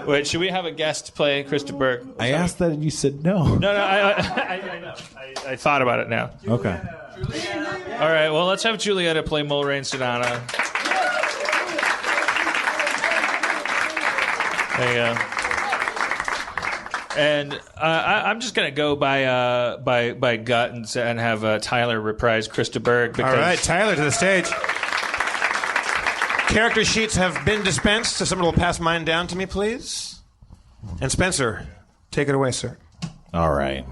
Wait, should we have a guest play Krista Berg? I asked that and you said no. No, I know. I thought about it now. Okay. All right, well, let's have Julieta play Mulrain Sedana. There you go. And I'm just going to go by gut and have Tyler reprise Krista Berg. All right, Tyler to the stage. Character sheets have been dispensed, so someone will pass mine down to me, please. And Spencer, take it away, sir. All right.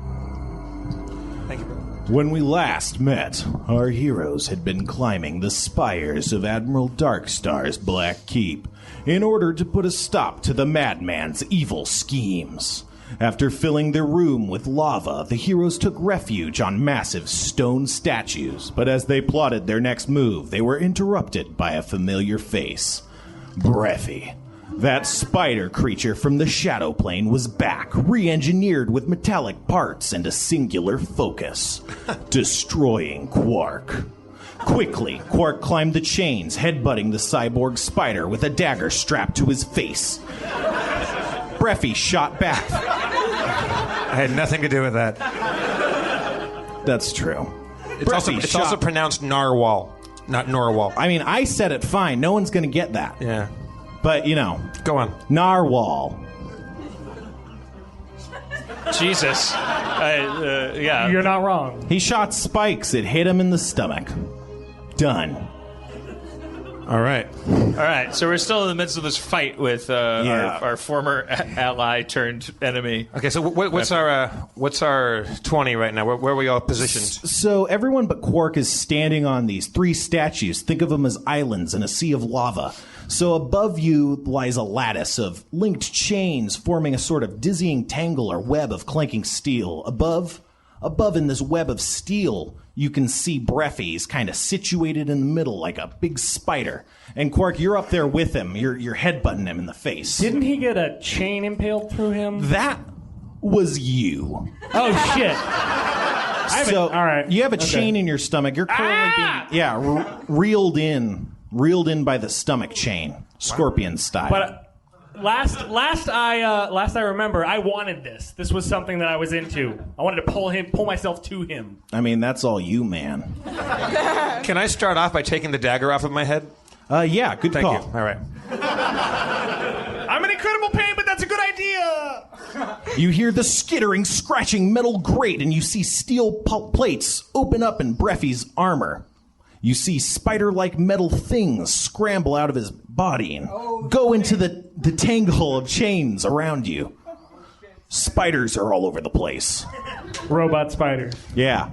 Thank you, brother. When we last met, our heroes had been climbing the spires of Admiral Darkstar's Black Keep in order to put a stop to the madman's evil schemes. After filling their room with lava, the heroes took refuge on massive stone statues, but as they plotted their next move, they were interrupted by a familiar face. Breffy. That spider creature from the Shadow Plane was back, re-engineered with metallic parts and a singular focus. Destroying Quark. Quickly, Quark climbed the chains, headbutting the cyborg spider with a dagger strapped to his face. Breffy shot back. I had nothing to do with that. That's true. It's also pronounced narwhal, not Norwal. I mean, I said it fine. No one's going to get that. Yeah. But, you know. Go on. Narwhal. Jesus. Yeah. You're not wrong. He shot spikes. It hit him in the stomach. Done. All right. All right, so we're still in the midst of this fight with our former ally turned enemy. Okay, so what's our 20 right now? Where are we all positioned? So everyone but Quark is standing on these 3 statues. Think of them as islands in a sea of lava. So above you lies a lattice of linked chains forming a sort of dizzying tangle or web of clanking steel. Above in this web of steel, you can see Breffy. He's kind of situated in the middle like a big spider. And Quark, you're up there with him. You're headbutting him in the face. Didn't he get a chain impaled through him? That was you. Oh, shit. So, all right. You have a chain in your stomach. You're currently being, reeled in by the stomach chain, scorpion style. But last I remember, I wanted this. This was something that I was into. I wanted to pull myself to him. I mean, that's all you, man. Can I start off by taking the dagger off of my head? Yeah, good Thank call. you. All right. I'm in incredible pain, but that's a good idea. You hear the skittering, scratching metal grate, and you see steel plates open up in Breffy's armor. You see spider-like metal things scramble out of his body and go into the tangle of chains around you. Spiders are all over the place. Robot spiders. Yeah,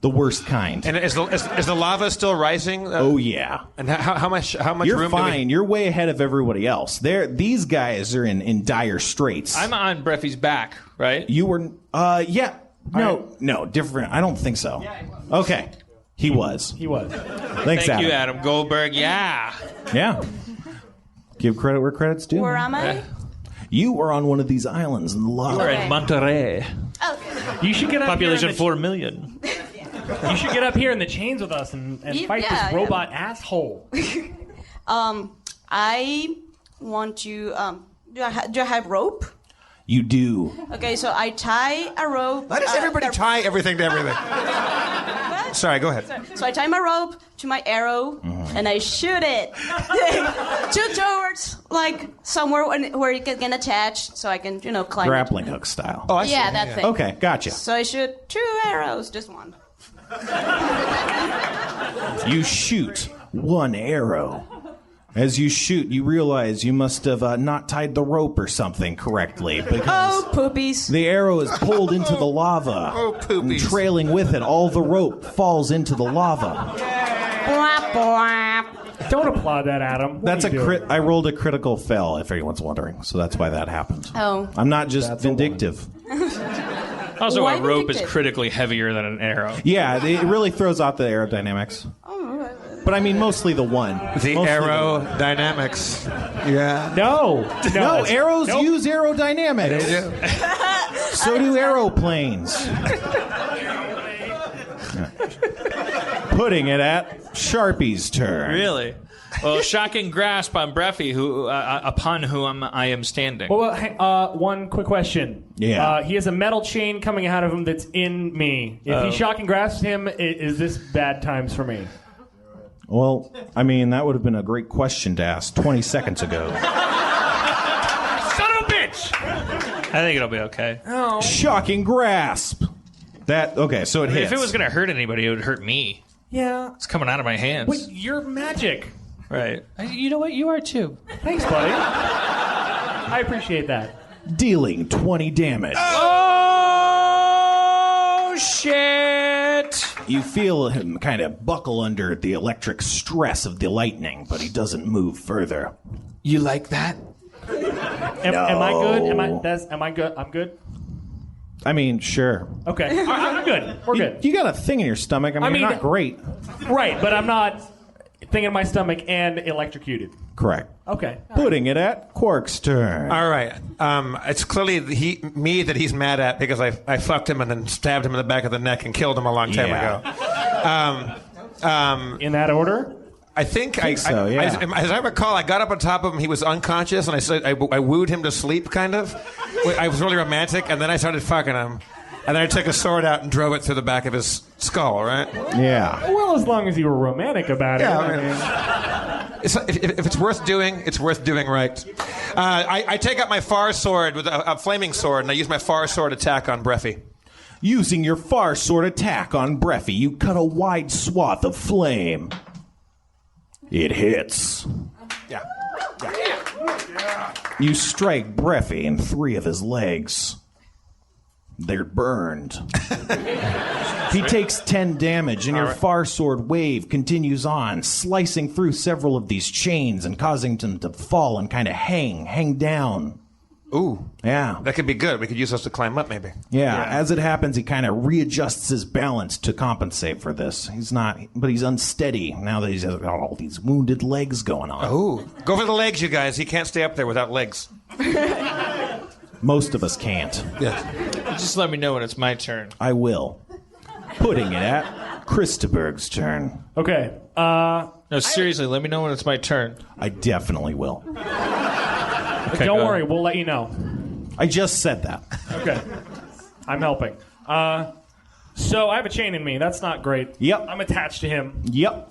the worst kind. And is the lava still rising? Oh yeah. And how much You're room fine. You're way ahead of everybody else. These guys are in dire straits. I'm on Breffy's back, right? You were yeah. No, different. I don't think so. Yeah, he was. Okay. He was. Thanks, Thank you, Adam Goldberg. Yeah. Yeah. Give credit where credit's due. Where am I? You are on one of these islands in the lava. We're in Monterey. Okay. You should get up Population here 4 million. You should get up here in the chains with us and fight this robot asshole. I want to. Do I have rope? You do. Okay, so I tie a rope. Why does everybody tie everything to everything? Sorry, go ahead. So I tie my rope to my arrow and I shoot it towards like somewhere where it can attach, so I can climb. Grappling hook style. Oh, I see. Yeah, that thing. Okay, gotcha. So I shoot 2 arrows, just one. You shoot 1 arrow. As you shoot, you realize you must have not tied the rope or something correctly, because Oh, poopies. the arrow is pulled into the lava. Oh, poopies. And trailing with it, all the rope falls into the lava. Bwah, bwah. Don't applaud that, Adam. That's I rolled a critical fail, if anyone's wondering, so that's why that happened. Oh. I'm not just vindictive. Also, Why a rope is vindictive? critically heavier than an arrow. Yeah, it really throws out the aerodynamics. But I mean, mostly the one. The aerodynamics. Yeah. No, arrows use aerodynamics. They do. So do aeroplanes. Putting it at Sharpie's turn. Really? Well, shocking grasp on Breffy, upon whom I am standing. Well, one quick question. Yeah. He has a metal chain coming out of him that's in me. If he shocking grasps him, is this bad times for me? Well, I mean, that would have been a great question to ask 20 seconds ago. Son of a bitch! I think it'll be okay. Oh. Shocking grasp. Okay, so it hits. If it was going to hurt anybody, it would hurt me. Yeah. It's coming out of my hands. Wait, you're magic. Right. You know what? You are too. Thanks, buddy. I appreciate that. Dealing 20 damage. Oh, shit! You feel him kind of buckle under the electric stress of the lightning, but he doesn't move further. You like that? Am I good? Am I good? I'm good? I mean, sure. Okay. All right, I'm good. We're good. You got a thing in your stomach. I mean, you're not great. Right, but I'm not thing in my stomach and electrocuted. Correct. Okay. Putting it at Quark's turn. All right. It's clearly me that he's mad at because I fucked him and then stabbed him in the back of the neck and killed him a long time ago. In that order? I think so, yeah. As I recall, I got up on top of him. He was unconscious, and I said I wooed him to sleep, kind of. I was really romantic, and then I started fucking him. And then I took a sword out and drove it through the back of his skull, right? Yeah. Well, as long as you were romantic about it. Yeah, I mean. If it's worth doing, it's worth doing right. I take out my far sword with a flaming sword, and I use my far sword attack on Breffy. Using your far sword attack on Breffy, you cut a wide swath of flame. It hits. Yeah. You strike Breffy in 3 of his legs. They're burned. He takes 10 damage, and your far sword wave continues on, slicing through several of these chains and causing them to fall and kind of hang down. Ooh. Yeah. That could be good. We could use those to climb up, maybe. Yeah. As it happens, he kind of readjusts his balance to compensate for this. He's unsteady now that he's got all these wounded legs going on. Ooh. Go for the legs, you guys. He can't stay up there without legs. Most of us can't. Yeah. Just let me know when it's my turn. I will. Putting it at Christaberg's turn. Okay. No, seriously, let me know when it's my turn. I definitely will. Okay, Don't go worry, ahead. we'll let you know. I just said that. Okay. I'm helping. So I have a chain in me. That's not great. Yep. I'm attached to him. Yep.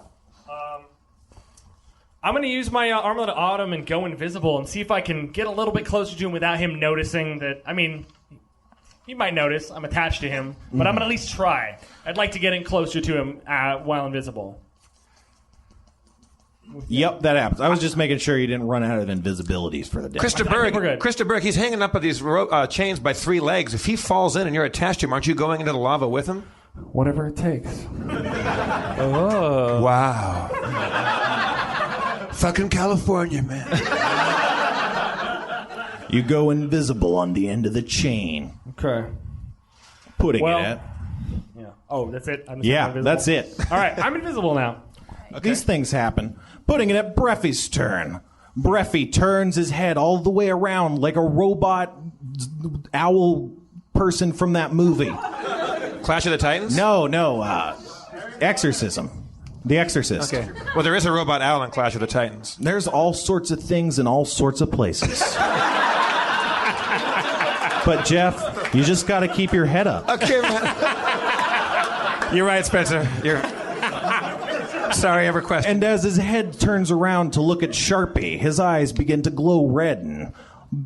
I'm going to use my armlet of autumn and go invisible and see if I can get a little bit closer to him without him noticing that. I mean, he might notice I'm attached to him, but I'm going to at least try. I'd like to get in closer to him while invisible. Yep, that happens. I was just making sure you didn't run out of invisibilities for the day. Krista I think we're good. Berg, he's hanging up with these chains by 3 legs. If he falls in and you're attached to him, aren't you going into the lava with him? Whatever it takes. Oh. Wow. Fucking California, man. You go invisible on the end of the chain. Okay. Putting Well, it at... Yeah. Oh, that's it? I'm Yeah, invisible? that's it. All right, I'm invisible now. These things happen. Putting it at Breffy's turn. Breffy turns his head all the way around like a robot owl person from that movie. Clash of the Titans? No, Exorcism. The Exorcist. Okay. Well, there is a robot owl in Clash of the Titans. There's all sorts of things in all sorts of places. But, Jeff, you just got to keep your head up. Okay, man. You're right, Spencer. Sorry, I have a question. And as his head turns around to look at Sharpie, his eyes begin to glow red and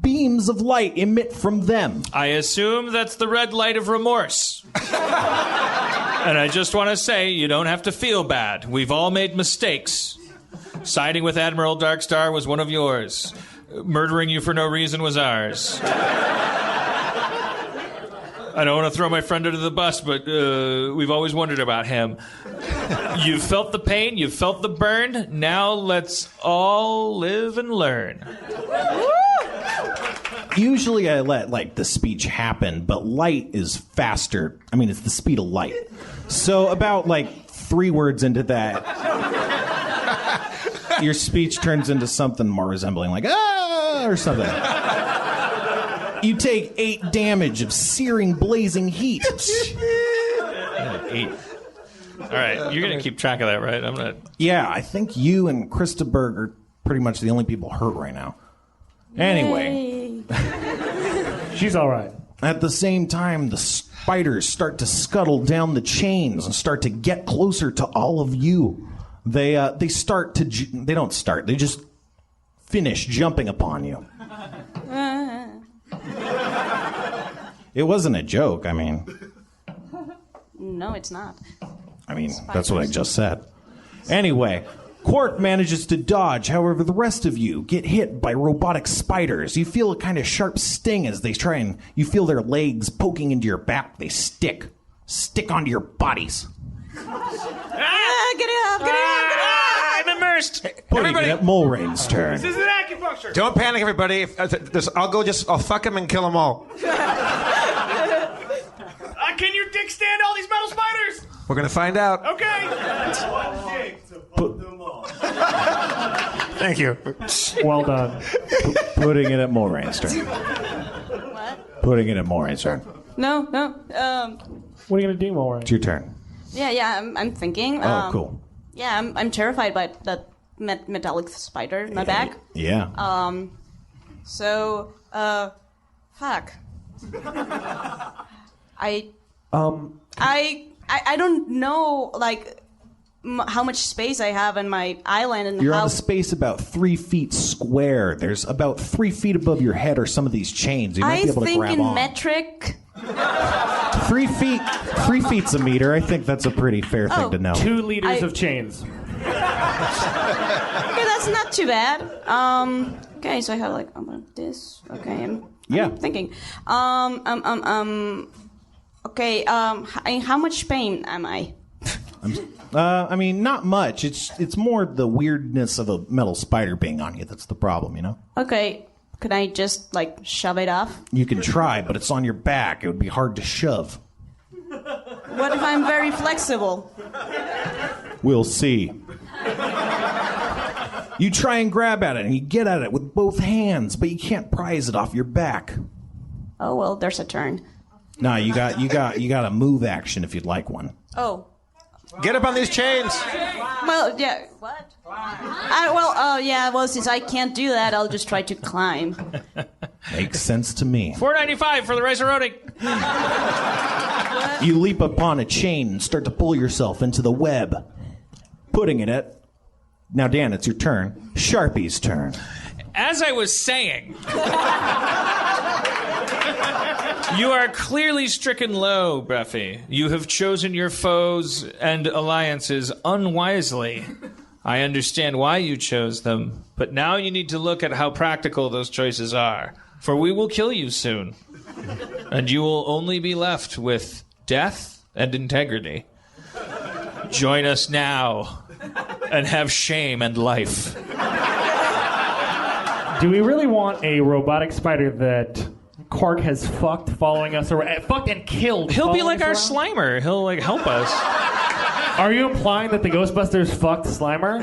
beams of light emit from them. I assume that's the red light of remorse. And I just want to say, you don't have to feel bad. We've all made mistakes. Siding with Admiral Darkstar was one of yours. Murdering you for no reason was ours. I don't want to throw my friend under the bus, but we've always wondered about him. You've felt the pain, you've felt the burn. Now let's all live and learn. Usually I let, the speech happen, but light is faster. I mean, it's the speed of light. So about, 3 words into that, your speech turns into something more resembling or something. You take 8 damage of searing, blazing heat. 8. All right, you're gonna keep track of that, right? I'm gonna. Yeah, I think you and Christaberg are pretty much the only people hurt right now. Anyway, Yay. She's all right. at the same time, the spiders start to scuttle down the chains and start to get closer to all of you. They start to. They don't start. They just finish jumping upon you. It wasn't a joke. I mean, No, it's not. that's what I just said. Anyway, Quark manages to dodge. However, the rest of you get hit by robotic spiders. You feel a kind of sharp sting as they try and you feel their legs poking into your back. They stick onto your bodies. Get it up, get it up, get it up! I'm immersed. Putting it at Mulrain's turn. This is an acupuncture. Don't panic, everybody. I'll fuck him and kill them all. Can your dick stand all these metal spiders? We're gonna find out. Okay. Thank you. Well done. Putting it at Mulrain's turn. What? Putting it at Mulrain's turn. No. What are you gonna do, Mulrain? It's your turn. Yeah. I'm thinking. Oh, cool. Yeah, I'm terrified by that metallic spider in my back. Yeah. So, fuck. I don't know, like, how much space I have in my island and You're how... on a space about 3 feet square. There's about 3 feet above your head are some of these chains. You might be able to think grab in on. metric. 3 feet. 3 feet's a meter. I think that's a pretty fair thing to know. 2 liters of chains. Okay, that's not too bad. Okay, so I have like this. Okay, I'm thinking. Okay, in how much pain am I? Not much. It's more the weirdness of a metal spider being on you that's the problem, you know? Okay, can I just like shove it off? You can try, but it's on your back. It would be hard to shove. What if I'm very flexible? We'll see. You try and grab at it, and you get at it with both hands, but you can't prise it off your back. Oh well, there's a turn. No, you got a move action if you'd like one. Oh. Get up on these chains. Well, yeah. What? Well, since I can't do that, I'll just try to climb. Makes sense to me. $4.95 for the Razorodic. You leap upon a chain and start to pull yourself into the web, putting it at... Now, Dan, it's your turn. Sharpie's turn. As I was saying, you are clearly stricken low, Breffy. You have chosen your foes and alliances unwisely. I understand why you chose them, but now you need to look at how practical those choices are. For we will kill you soon, and you will only be left with death and integrity. Join us now and have shame and life. Do we really want a robotic spider that Quark has fucked following us, or fucked and killed? He'll be like our around? Slimer. He'll like help us. Are you implying that the Ghostbusters fucked Slimer?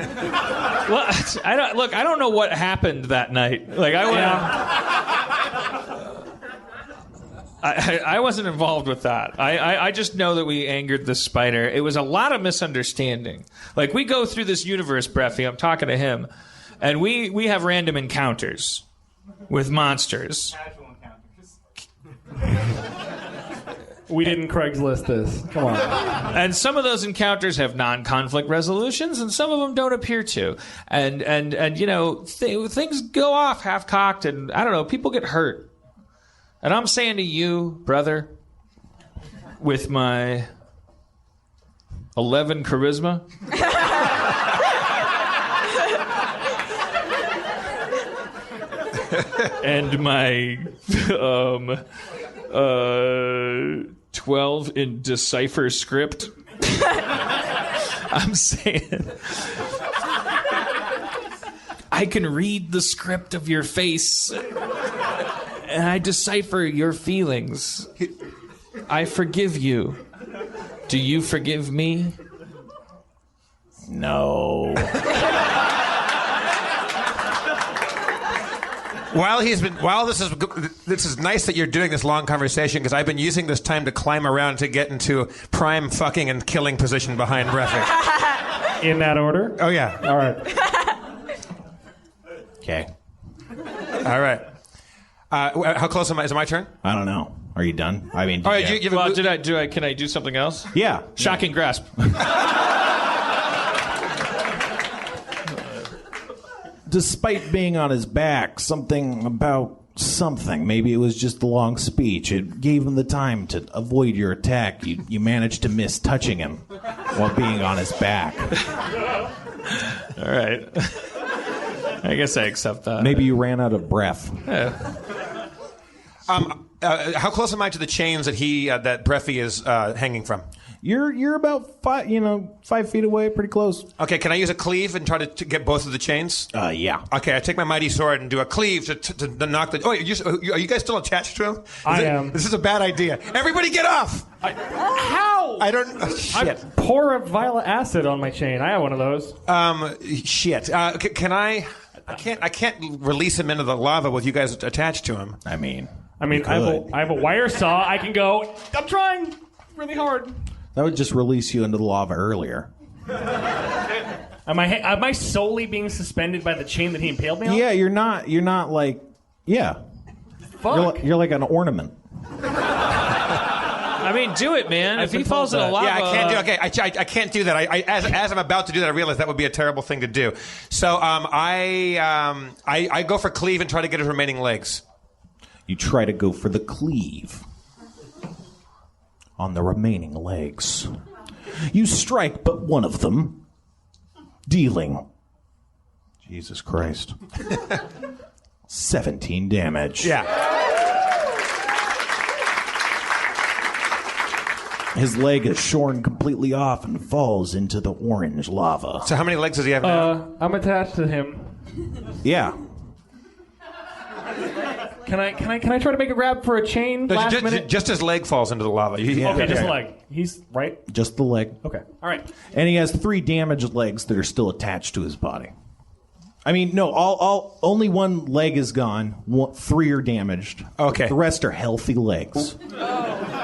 Well, I don't know what happened that night. Like I wasn't involved with that. I just know that we angered the spider. It was a lot of misunderstanding. Like, we go through this universe, Breffy, I'm talking to him, and we have random encounters with monsters. Casual encounters. We didn't Craigslist this. Come on. And some of those encounters have non-conflict resolutions, and some of them don't appear to. And you know, things go off half-cocked, and I don't know, people get hurt. And I'm saying to you, brother, with my 11 charisma, and my 12 in decipher script, I'm saying I can read the script of your face. And I decipher your feelings. I forgive you. Do you forgive me? No. While this is nice that you're doing this long conversation because I've been using this time to climb around to get into prime fucking and killing position behind Breathy. In that order? Oh yeah. All right. Okay. All right. How close am I? Is it my turn? I don't know. Are you done? I mean, All right. Can I do something else? yeah. Shocking grasp. Despite being on his back, something about something. Maybe it was just a long speech. It gave him the time to avoid your attack. You managed to miss touching him while being on his back. All right. I guess I accept that. Maybe you ran out of breath. How close am I to the chains that Breathy is hanging from? You're about 5 feet away, pretty close. Okay, can I use a cleave and try to get both of the chains? Yeah. Okay, I take my mighty sword and do a cleave to knock the... Oh, are you guys still attached to him? I am. This is a bad idea. Everybody get off! How? I don't... shit. Pour a violet acid on my chain. I have one of those. Shit. Can I... I can't release him into the lava with you guys attached to him. I mean, I have a wire saw. I can go... I'm trying really hard. that would just release you into the lava earlier. Am I solely being suspended by the chain that he impaled me on? Yeah, you're not like... Yeah. Fuck. You're like an ornament. I mean, do it, man. If he falls in the lava... Yeah, I can't do. Okay, I can't do that. As I'm about to do that, I realize that would be a terrible thing to do. So I go for cleave and try to get his remaining legs. You try to go for the cleave on the remaining legs. You strike but one of them, dealing, Jesus Christ, 17 damage. Yeah. His leg is shorn completely off and falls into the orange lava. So how many legs does he have now? I'm attached to him. Yeah. Can I try to make a grab for a chain last minute? Just his leg falls into the lava. Okay, just a leg. He's right. Just the leg. Okay. All right. And he has 3 damaged legs that are still attached to his body. I mean, no, only one leg is gone. 3 are damaged. Okay. The rest are healthy legs.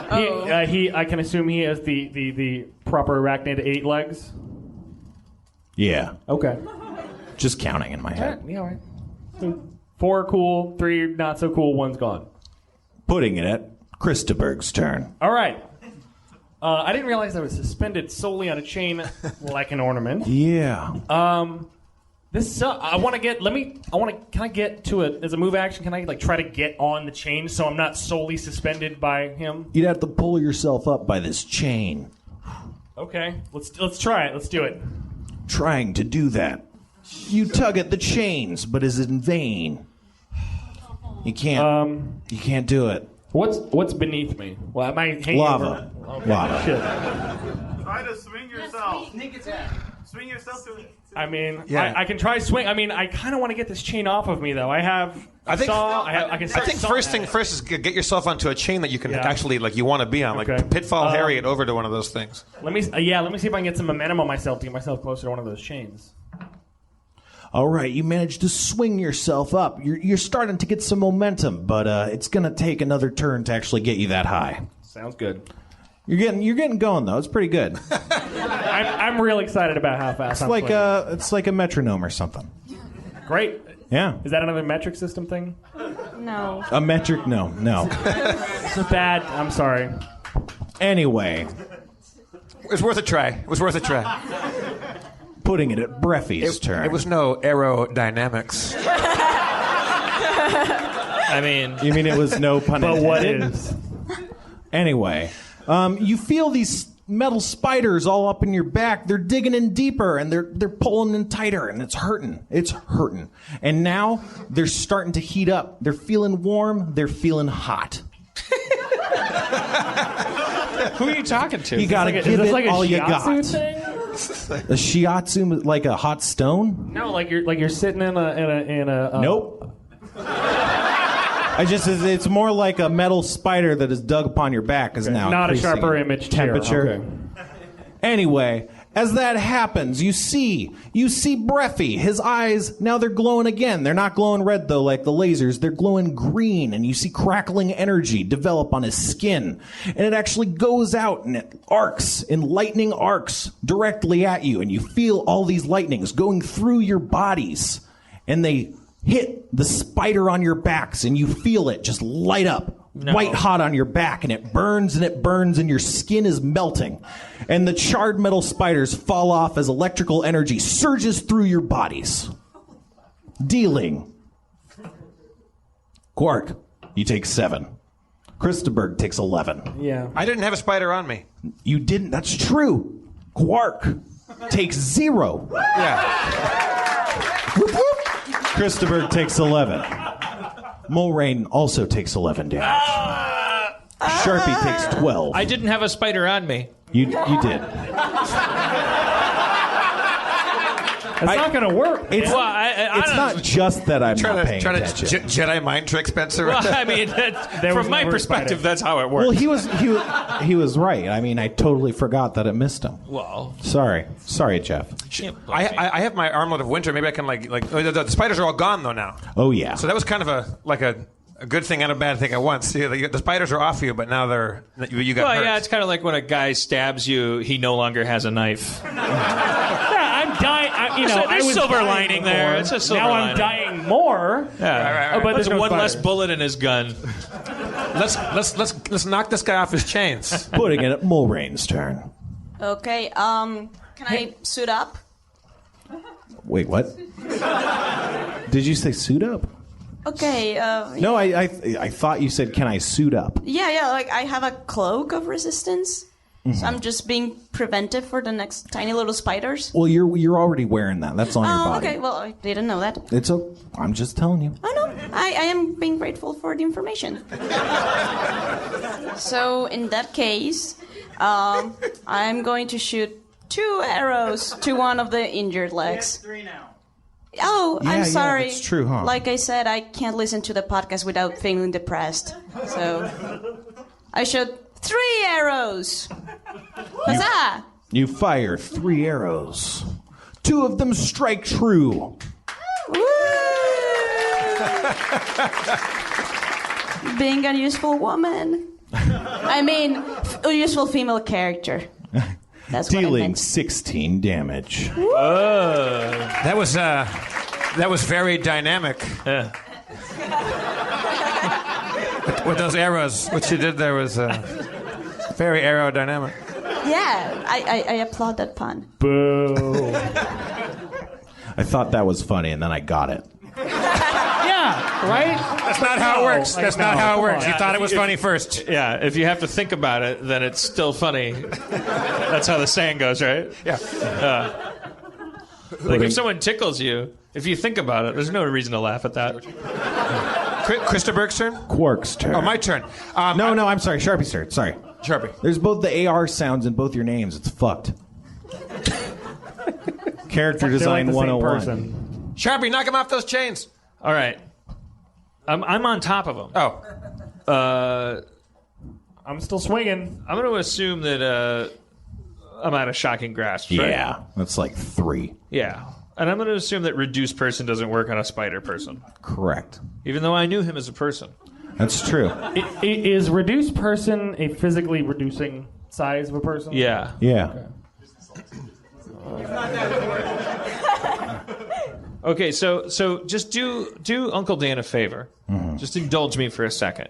I can assume he has the proper arachnid 8 legs. Yeah. Okay. Just counting in my head. Yeah, all right. So 4 cool, 3 not so cool, 1's gone. Putting it at Christaberg's turn. All right. I didn't realize I was suspended solely on a chain like an ornament. Yeah. I want to get. Can I get to it as a move action? Can I try to get on the chain so I'm not solely suspended by him? You'd have to pull yourself up by this chain. Okay, let's try it. Let's do it. Trying to do that, you tug at the chains, but is in vain. You can't. You can't do it. What's beneath me? Well, am I hanging Lava. over? Okay. Lava. Shit. Try to swing yourself. Swing yourself to it. I mean, Yeah. I can try swing. I mean, I kind of want to get this chain off of me, though. I have a saw. I can. I think first thing first is get yourself onto a chain that you can actually you want to be on, Okay. like Pitfall Harriet over to one of those things. Let me see if I can get some momentum on myself to get myself closer to one of those chains. All right, you managed to swing yourself up. You're starting to get some momentum, but it's going to take another turn to actually get you that high. Sounds good. You're getting going though. It's pretty good. I'm real excited about how fast I'm playing. It's like a metronome or something. Great. Yeah. Is that another metric system thing? No. A metric? No. It's a bad. I'm sorry. Anyway, It was worth a try. putting it at Breffy's turn. It was no aerodynamics. I mean, You mean it was no pun But intended? what is? Anyway, you feel these metal spiders all up in your back. They're digging in deeper and they're pulling in tighter, and it's hurting. It's hurting. And now they're starting to heat up. They're feeling warm. They're feeling hot. who are you talking to? You gotta Is give this it like a all you shiatsu got. thing? A shiatsu, like a hot stone? No, like you're sitting in a. Nope. It's more like a metal spider that is dug upon your back is now Not a increasing sharper in image. temperature. Here. Okay. Anyway, As that happens, you see Breffy. His eyes, now they're glowing again. They're not glowing red, though, like the lasers. They're glowing green, and you see crackling energy develop on his skin. And it actually goes out, and it arcs in lightning arcs directly at you. And you feel all these lightnings going through your bodies. And they hit the spider on your backs, and you feel it just light up. No. White hot on your back, and it burns, and your skin is melting. And the charred metal spiders fall off as electrical energy surges through your bodies. Dealing. Quark, you take 7. Christenberg takes 11. Yeah. I didn't have a spider on me. You didn't? That's true. Quark takes 0. Yeah. Whoop, whoop. Christenberg takes 11. Mulrain also takes 11 damage. Sharpie takes 12. I didn't have a spider on me. You did. It's not going to work. It's, Well, I it's don't not know. just that I'm not paying Try to attention. Jedi mind trick Spencer. Well, I mean, was from my never a perspective, spider. that's how it works. Well, he was right. I mean, I totally forgot that it missed him. Well, Sorry, Jeff. I have my armlet of winter. Maybe I can the spiders are all gone though now. Oh yeah. So that was kind of a good thing and a bad thing at once. The spiders are off you, but now you got hurt. yeah, it's kind of like when a guy stabs you, he no longer has a knife. Yeah, I'm dying. There's I was silver dying lining there. before. It's a silver now lining. I'm dying more. Yeah. Oh, but There's there's no one less spiders. bullet in his gun. Let's knock this guy off his chains. Putting it at Mulrain's turn. Okay, can I suit up? Wait, what? Did you say suit up? Okay, No, I thought you said, can I suit up? yeah, like I have a cloak of resistance. So I'm just being preventive for the next tiny little spiders. Well, you're already wearing that. That's on your body. Okay, well, I didn't know that. I'm just telling you. Oh, no, I am being grateful for the information. So, in that case, I'm going to shoot 2 arrows to one of the injured legs. 3 now. Oh, Yeah, I'm yeah, sorry. that's true, huh? Like I said, I can't listen to the podcast without feeling depressed. So, I shot 3 arrows. Huzzah! You fire 3 arrows. 2 of them strike true. Woo! Being a useful woman. I mean, a useful female character. That's what I Dealing meant. 16 damage. That was very dynamic. Yeah. With those arrows, what you did there was very aerodynamic. Yeah, I applaud that pun. Boo. I thought that was funny, and then I got it. Yeah, right? That's not how it works. Like, That's not no, how it come works. on. You thought it was funny first. Yeah, if you have to think about it, then it's still funny. That's how the saying goes, right? Yeah. Like if someone tickles you, if you think about it, there's no reason to laugh at that. Christenberg's turn? Quark's turn. Oh, my turn. No, I'm sorry. Sharpie's turn. Sorry. Sharpie. There's both the AR sounds in both your names. It's fucked. Character They're like design the same 101. person. Sharpie, knock him off those chains. All right. I'm on top of him. Oh. I'm still swinging. I'm going to assume that I'm at a shocking grasp, right? Yeah, that's like 3. Yeah. And I'm going to assume that reduced person doesn't work on a spider person, Correct. even though I knew him as a person. That's true. Is reduced person a physically reducing size of a person? Yeah. Yeah. Okay, so just do Uncle Dan a favor. Mm-hmm. Just indulge me for a second.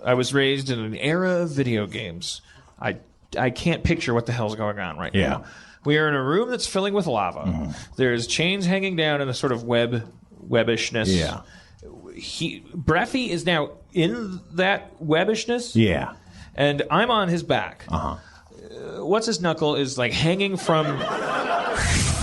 I was raised in an era of video games. I can't picture what the hell's going on right Yeah. now. We are in a room that's filling with lava. Mm-hmm. There's chains hanging down in a sort of webbishness. Yeah. Breffy is now in that webbishness. Yeah. And I'm on his back. Uh-huh. What's his knuckle is like hanging from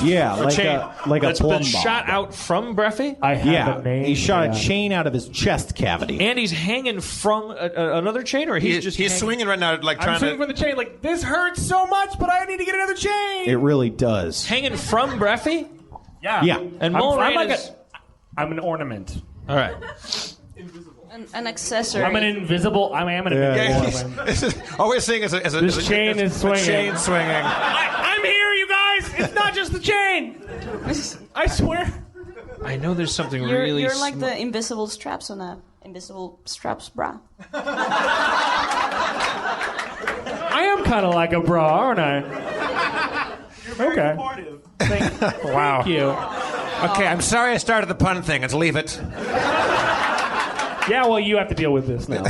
Yeah, a like chain a that's plumb been shot bob. out from Breffy. I have Yeah, a name. he shot yeah. a chain out of his chest cavity. And he's hanging from another chain, or he's just He's hanging? swinging right now, like I'm trying swinging to. from the chain like, this hurts so much, but I need to get another chain. It really does. hanging from Breffy. Yeah. Yeah. And I'm Mulrain like is I'm an ornament. all right. An accessory. I'm an invisible. I am an invisible Yeah, ornament. all we're seeing is a This chain is swinging. chain swinging. I'm here, you guys. It's not just the chain. I swear. I know there's something You're, really. you're like the invisible straps on a invisible straps bra. I am kind of like a bra, aren't I? Okay. Supportive. Wow. Thank you. Okay, I'm sorry I started the pun thing. Let's leave it. Yeah, well, you have to deal with this now.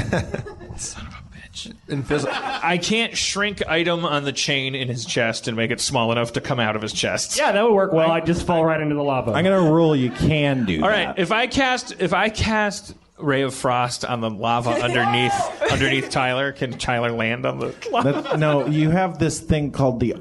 Invisible. I can't shrink item on the chain in his chest and make it small enough to come out of his chest. Yeah, that would work well. I'd just fall right into the lava. I'm gonna rule you can do All that. right. If I cast Ray of Frost on the lava underneath Tyler, can Tyler land on the lava? No, you have this thing called the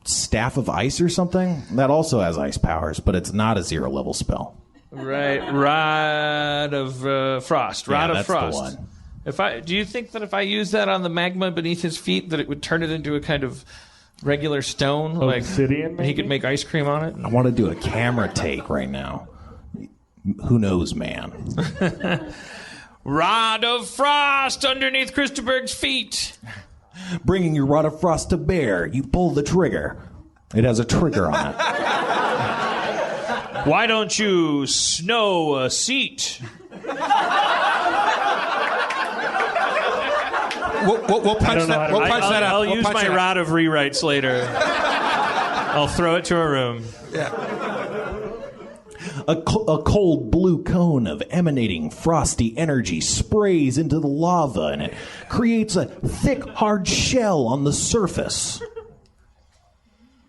Staff of Ice or something that also has ice powers, but it's not a 0-level spell. Right. Rod of Frost. Rod of that's Frost. the one. Do you think that if I use that on the magma beneath his feet, that it would turn it into a kind of regular stone, Obsidian, he could make ice cream on it? I want to do a camera take right now. Who knows, man? Rod of Frost underneath Christopher's feet. Bringing your Rod of Frost to bear, you pull the trigger. It has a trigger on it. Why don't you snow a seat? We'll punch that. We'll punch that up. I'll We'll use punch my it up. rod of rewrites later. I'll throw it to a room. A cold blue cone of emanating frosty energy sprays into the lava, and it creates a thick, hard shell on the surface.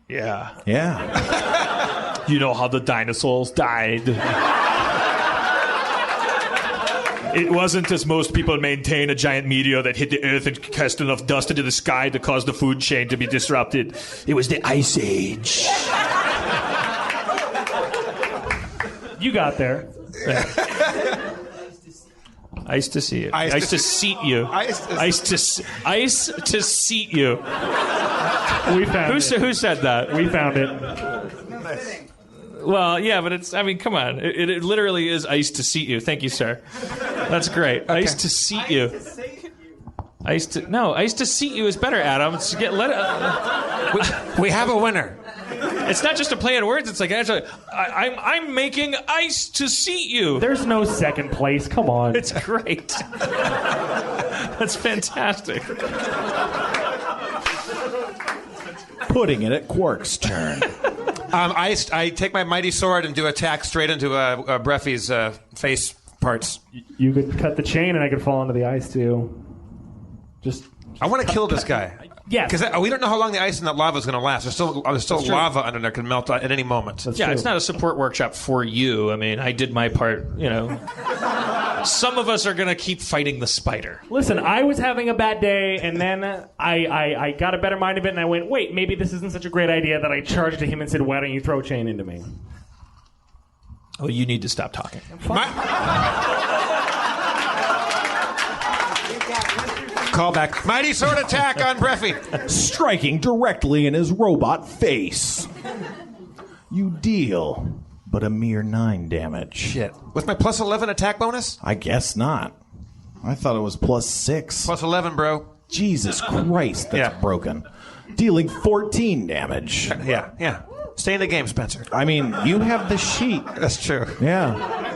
Yeah. Yeah. You know how the dinosaurs died. It wasn't as most people maintain a giant meteor that hit the earth and cast enough dust into the sky to cause the food chain to be disrupted. It was the Ice Age. You got there. Ice to see you. Ice Ice to to seat you. Ice to Ice to seat you. We found it. Who said that? We found it. Well, yeah, but it's, I mean, come on. It literally is ice to seat you. Thank you, sir. That's great. Ice to seat you. Ice to seat you is better, Adam. It's We have a winner. It's not just a play on words. It's like, actually, I'm making ice to seat you. There's no second place. Come on. It's great. That's fantastic. Putting it at Quark's turn. I take my mighty sword and do attack straight into Breffy's face parts. You could cut the chain and I could fall into the ice too. Just I want to kill this guy. Yes. Because we don't know how long the ice in that lava is going to last. There's still lava under there, can melt at any moment. That's Yeah, true. it's not a support workshop for you. I mean, I did my part, you know. Some of us are going to keep fighting the spider. Listen, I was having a bad day, and then I got a better mind of it, and I went, wait, maybe this isn't such a great idea, that I charged at him and said, why don't you throw a chain into me? Oh, you need to stop talking. Call back. Mighty sword attack on Breffy. Striking directly in his robot face. You deal but a mere 9 damage. Shit. With my plus 11 attack bonus? I guess not. I thought it was plus 6. Plus 11, bro. Jesus Christ, that's Yeah. broken. Dealing 14 damage. Yeah. Stay in the game, Spencer. I mean, you have the sheet. That's true. Yeah.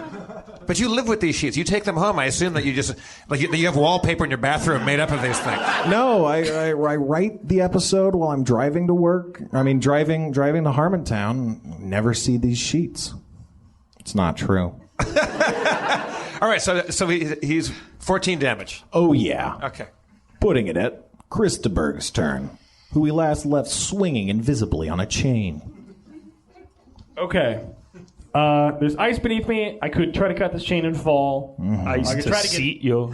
But you live with these sheets. You take them home. I assume that you just you have wallpaper in your bathroom made up of these things. No, I write the episode while I'm driving to work. I mean, driving to Harmontown. Never see these sheets. It's not true. All right, so he's 14 damage. Oh, yeah. Okay. Putting it at Christaberg's turn, who we last left swinging invisibly on a chain. Okay. There's ice beneath me. I could try to cut this chain and fall. Ice I could to try to seat you.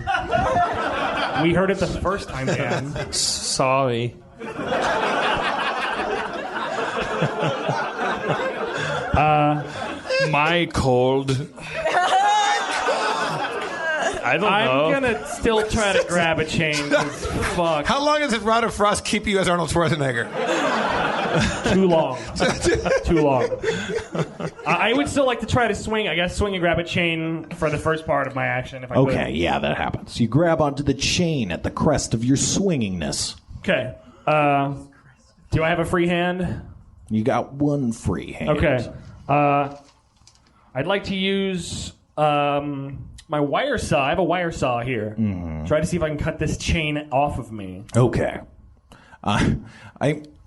We heard it the first time, Dan. Sorry. My cold. I don't know. I'm gonna still try to grab a chain. 'Cause fuck. How long does it Rod of Frost keep you as Arnold Schwarzenegger? Too long. Too long. I would still like to try to swing. I guess swing and grab a chain for the first part of my action. If I could. Okay, yeah, that happens. You grab onto the chain at the crest of your swingingness. Okay. Do I have a free hand? You got one free hand. Okay. I'd like to use my wire saw. I have a wire saw here. Try to see if I can cut this chain off of me. Okay.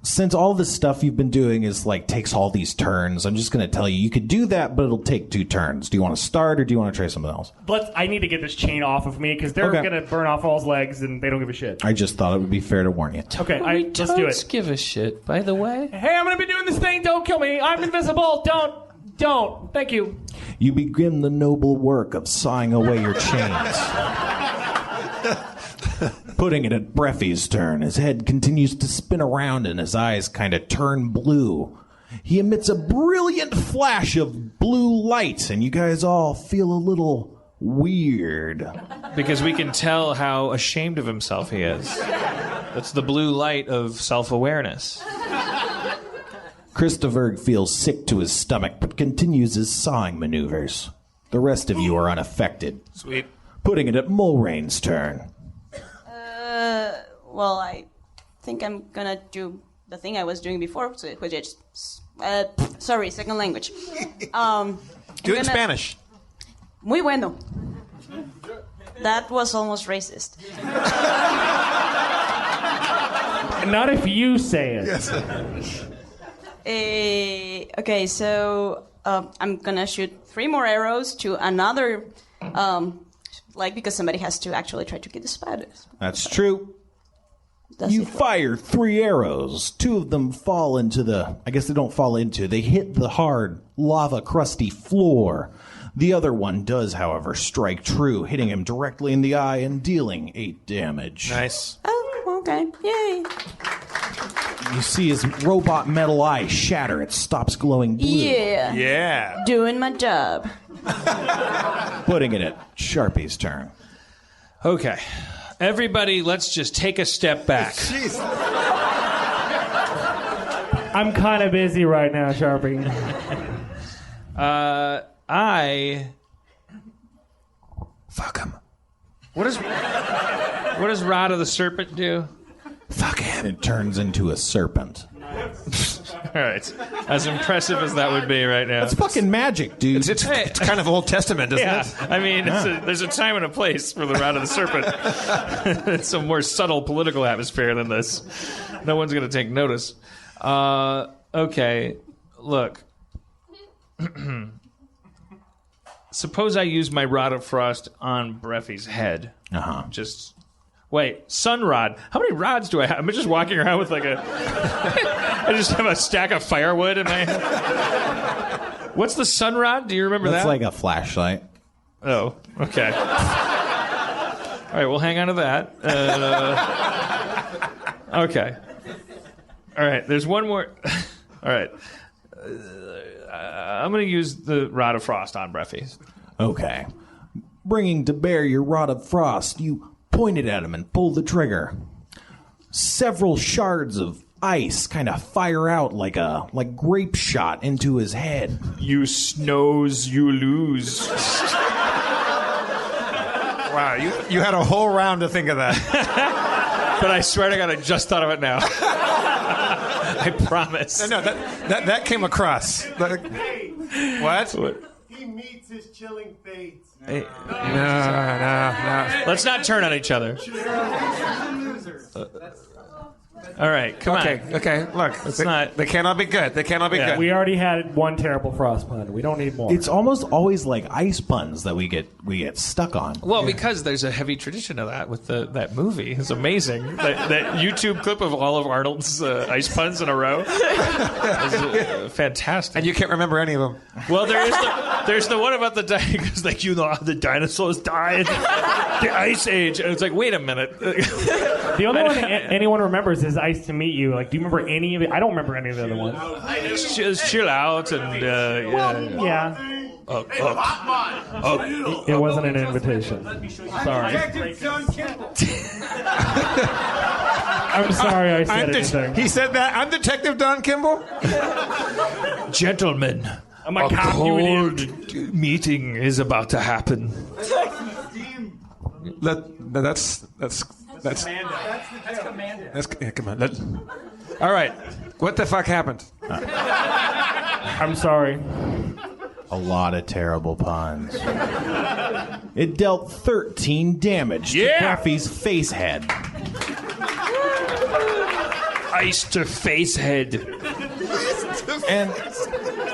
Since all this stuff you've been doing is like takes all these turns, I'm just going to tell you could do that, but it'll take 2 turns. Do you want to start or do you want to try something else? I need to get this chain off of me because they're Okay. going to burn off all his legs and they don't give a shit. I just thought it would be fair to warn you. Okay, let's do Toads it. give a shit, by the way. Hey, I'm going to be doing this thing. Don't kill me. I'm invisible. Don't. Thank you. You begin the noble work of sawing away your chains. Putting it at Breffy's turn, his head continues to spin around and his eyes kind of turn blue. He emits a brilliant flash of blue light, and you guys all feel a little weird. Because we can tell how ashamed of himself he is. That's the blue light of self-awareness. Christopher feels sick to his stomach, but continues his sawing maneuvers. The rest of you are unaffected. Sweet. Putting it at Mulrain's turn. Well, I think I'm gonna do the thing I was doing before, which is, second language. Do it in Spanish. Muy bueno. That was almost racist. Not if you say it. Yes. Okay, so I'm gonna shoot 3 more arrows to another, because somebody has to actually try to get the spiders. That's true. That's You it. fire 3 arrows. 2 of them fall into they hit the hard, lava crusty floor. The other one does, however, strike true, hitting him directly in the eye and dealing 8 damage. Nice. Oh, okay. Yay. You see his robot metal eye shatter. It stops glowing blue. Yeah. Yeah. Doing my job. Putting it at Sharpie's turn. Okay. Everybody, let's just take a step back. Jeez. I'm kind of busy right now, Sharpie. Fuck him. What does Rod of the Serpent do? Fuck him. It turns into a serpent. All right. As impressive as that would be right now. It's fucking magic, dude. It's kind of Old Testament, isn't Yeah, it? I mean, there's a time and a place for the Rod of the Serpent. It's a more subtle political atmosphere than this. No one's going to take notice. Okay, look. Suppose I use my Rod of Frost on Breffy's head. Uh-huh. Wait, sun rod. How many rods do I have? I'm just walking around with like I just have a stack of firewood in my hand. What's the sun rod? Do you remember That's that? like a flashlight. Oh, okay. All right, we'll hang on to that. Okay. All right, there's one more. All right. I'm going to use the Rod of Frost on Breffy. Okay. Bringing to bear your Rod of Frost, you point it at him and pull the trigger. Several shards of ice kind of fire out like grape shot into his head. You snows, you lose. Wow, you had a whole round to think of that. But I swear to God, I just thought of it now. I promise. No, that came across. What? He meets his chilling fate. Hey, No. let's not turn on each other. All right, come on. Okay. Look, they cannot be good. They cannot be good. We already had one terrible frost pun. We don't need more. It's almost always like ice puns that we get stuck on. Well, because there's a heavy tradition of that with that movie. It's amazing. That YouTube clip of all of Arnold's ice puns in a row is fantastic. And you can't remember any of them. Well, there's the one about the because the dinosaurs died, the Ice Age, and it's like, wait a minute. The only one anyone remembers is Ice to Meet You. Like, do you remember any of it? I don't remember any of the other ones. Just chill out and Yeah. It wasn't an invitation. Sorry. I'm sorry I said anything. He said that. I'm Detective Don Kimball. Gentlemen, I'm a cop, you idiot. cold meeting is about to happen. That's Commander. That's yeah, come on. All right. What the fuck happened? I'm sorry. A lot of terrible puns. It dealt 13 damage to Breffy's face head. Ice to face head. And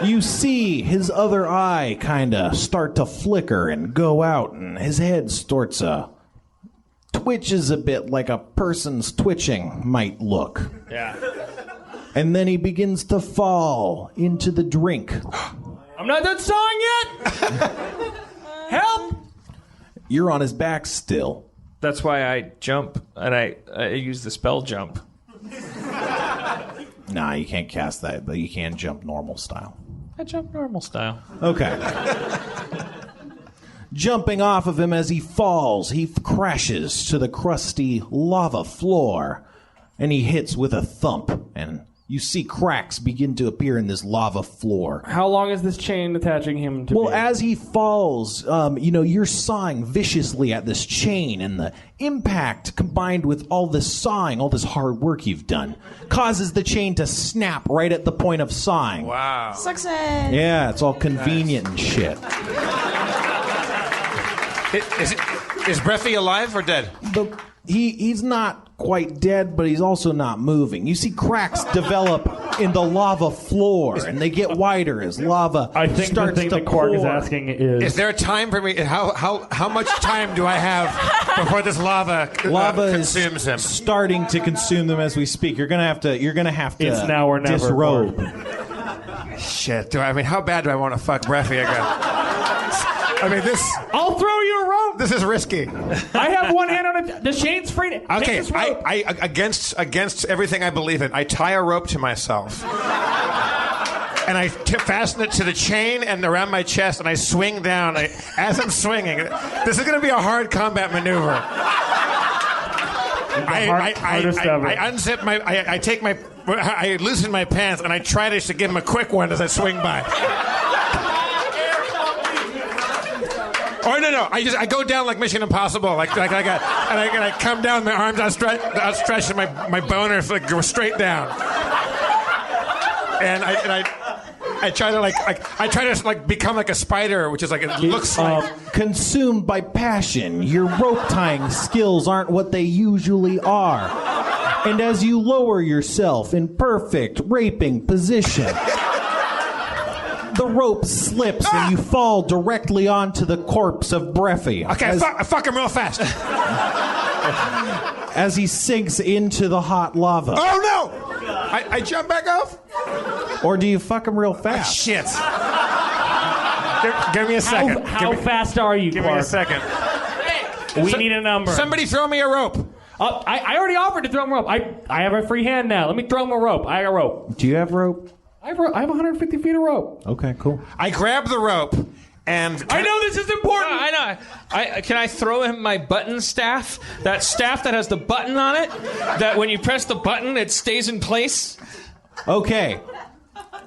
you see his other eye kind of start to flicker and go out, and his head starts twitches a bit like a person's twitching might look. Yeah. And then he begins to fall into the drink. I'm not done sawing yet. Help! You're on his back still. That's why I jump, and I use the spell jump. Nah, you can't cast that, but you can jump normal style. I jump normal style. Okay. Jumping off of him as he falls, he crashes to the crusty lava floor, and he hits with a thump, and you see cracks begin to appear in this lava floor. How long is this chain attaching him to? Well, as he falls, you're sawing viciously at this chain, and the impact combined with all this sawing, all this hard work you've done, causes the chain to snap right at the point of sawing. Wow. Success. Yeah, it's all convenient and shit. Is Breffy alive or dead? He's not quite dead, but he's also not moving. You see cracks develop in the lava floor, and they get wider as lava I think starts the thing to that Quark is pour. asking is Is there a time for me? How much time do I have before this lava consumes is him? starting to consume them as we speak. You're gonna have to It's now or never, disrobe. Shit. How bad do I want to fuck Breffy again? I'll throw you a rope. This is risky. I have one hand on it. The chain's free. Take Okay, this rope. I against everything I believe in, I tie a rope to myself. And I fasten it to the chain and around my chest, and I swing down. As I'm swinging, this is going to be a hard combat maneuver. I unzip my. I loosen my pants, and I try to give him a quick one as I swing by. Oh no! I go down like Mission Impossible, and I come down, my arms outstretched, and my boner go straight down. And I try to become like a spider, which is like it looks like. Consumed by passion, your rope tying skills aren't what they usually are. And as you lower yourself in perfect raping position, the rope slips and you fall directly onto the corpse of Breffy. Okay, I fuck him real fast. As he sinks into the hot lava. Oh no! I jump back off? Or do you fuck him real fast? Shit. Give me a second. How fast are you, Give Clark? me a second. We need a number. Somebody throw me a rope. I already offered to throw him a rope. I have a free hand now. Let me throw him a rope. I got a rope. Do you have rope? I have 150 feet of rope. Okay, cool. I grab the rope and... I know this is important. I know. Can I throw him my button staff? That staff that has the button on it? That when you press the button, it stays in place? Okay.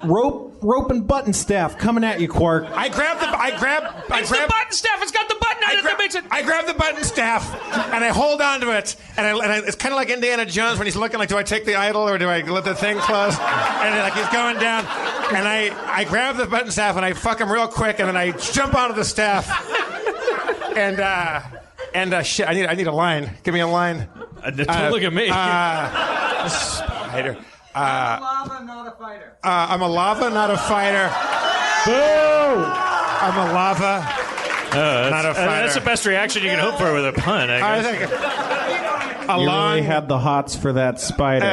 Rope and button staff coming at you, Quark. It's the button staff. It's got the button on it that makes it. I grab the button staff and I hold on to it, and it's kind of like Indiana Jones when he's looking like, do I take the idol or do I let the thing close? And he's going down, and I grab the button staff and I fuck him real quick, and then I jump onto the staff. And shit, I need a line. Give me a line. Don't look at me. Spider. I'm a lava, not a fighter. I'm a lava, not a fighter. Boo! I'm a lava, not a fighter. That's the best reaction you can hope for with a pun, I guess. I think You really had the hots for that spider.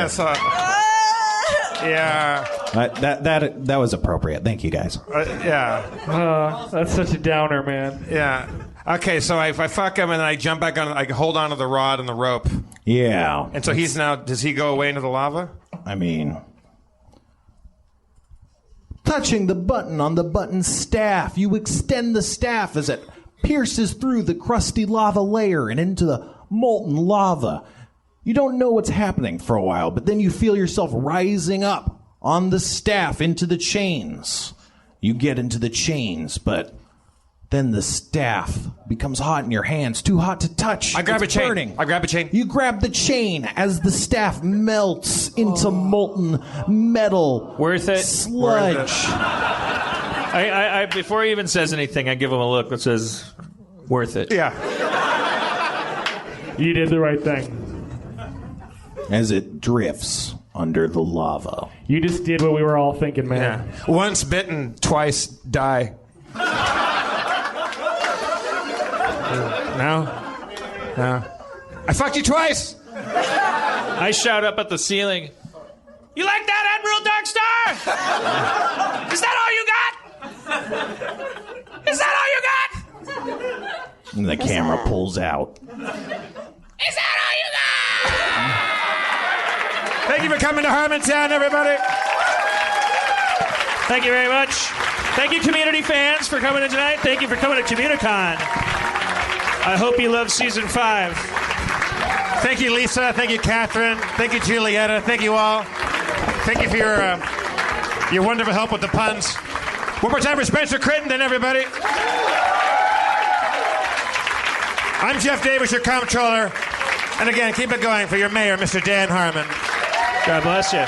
Yeah. That was appropriate. Thank you, guys. Yeah. That's such a downer, man. Yeah. Okay, so I fuck him and then I jump back on. I hold on to the rod and the rope. Yeah. And so he's now. Does he go away into the lava? I mean, touching the button on the button staff, you extend the staff as it pierces through the crusty lava layer and into the molten lava. You don't know what's happening for a while, but then you feel yourself rising up on the staff into the chains. You get into the chains, but Then the staff becomes hot in your hands, too hot to touch. I grab It's a chain. burning. I grab a chain. You grab the chain as the staff melts into molten metal. Worth it. Sludge. I before he even says anything, I give him a look that says, "Worth it." Yeah. You did the right thing. As it drifts under the lava. You just did what we were all thinking, man. Yeah. Once bitten, twice die. No? No. I fucked you twice! I shout up at the ceiling. You like that, Admiral Darkstar? Is that all you got? Is that all you got? And the camera pulls out. Is that all you got? Thank you for coming to Harmontown, everybody. Thank you very much. Thank you, community fans, for coming in tonight. Thank you for coming to Communicon. I hope you love season 5. Thank you, Lisa. Thank you, Catherine. Thank you, Julietta. Thank you all. Thank you for your wonderful help with the puns. One more time for Spencer Crittenden, everybody. I'm Jeff Davis, your comptroller. And again, keep it going for your mayor, Mr. Dan Harmon. God bless you.